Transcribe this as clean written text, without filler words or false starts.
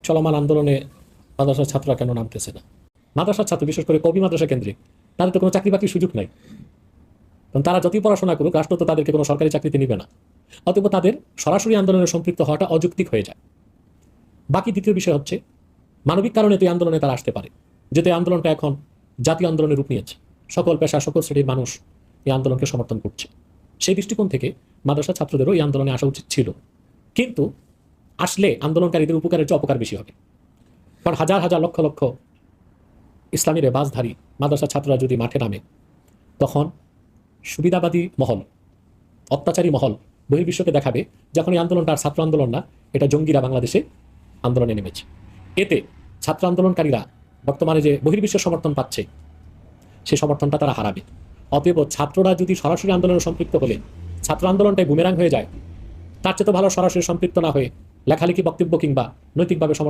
চলমান আন্দোলনে মাদ্রাসার ছাত্ররা কেন নামতেছে না? মাদ্রাসার ছাত্র, বিশেষ করে কবি মাদ্রাসা কেন্দ্রিক, তাদের তো কোনো চাকরি বাকরির সুযোগ নাই। কারণ তারা যতই পড়াশোনা করুক, রাষ্ট্র তো তাদেরকে কোনো সরকারি চাকরিতে নিবে না। অতএব তাদের সরাসরি আন্দোলনে সম্পৃক্ত হওয়াটা অযৌক্তিক হয়ে যায়। বাকি দ্বিতীয় বিষয় হচ্ছে, মানবিক কারণে তো এই আন্দোলনে তারা আসতে পারে, যেহেতু এই আন্দোলনটা এখন জাতীয় আন্দোলনের রূপ নিয়েছে। সকল পেশা, সকল শ্রেণীর মানুষ এই আন্দোলনকে সমর্থন করছে। সেই দৃষ্টিকোণ থেকে মাদ্রাসা ছাত্রদেরও এই আন্দোলনে আসা উচিত ছিল। কিন্তু আসলে আন্দোলনকারীদের উপকারের চেয়ে অপকার বেশি হবে। কারণ হাজার হাজার লক্ষ লক্ষ ইসলামী রেবাজধারী মাদ্রাসা ছাত্ররা যদি মাঠে নামে, তখন সুবিধাবাদী মহল, অত্যাচারী মহল বহির্বিশ্বকে দেখাবে যখন এই আন্দোলনটা আর ছাত্র আন্দোলন না, এটা জঙ্গিরা বাংলাদেশে আন্দোলনে নেমেছে। এতে ছাত্র আন্দোলনকারীরা বর্তমানে যে বহির্বিশ্বের সমর্থন পাচ্ছে, সেই সমর্থনটা তারা হারাবে। অতএব ছাত্ররা যদি সরাসরি আন্দোলনে সম্পৃক্ত হলে ছাত্র আন্দোলনটাই বুমেরাং হয়ে যায়, তার চেয়ে তো ভালো সরাসরি সম্পৃক্ত না হয়ে লেখালেখি, বক্তব্য কিংবা নৈতিকভাবে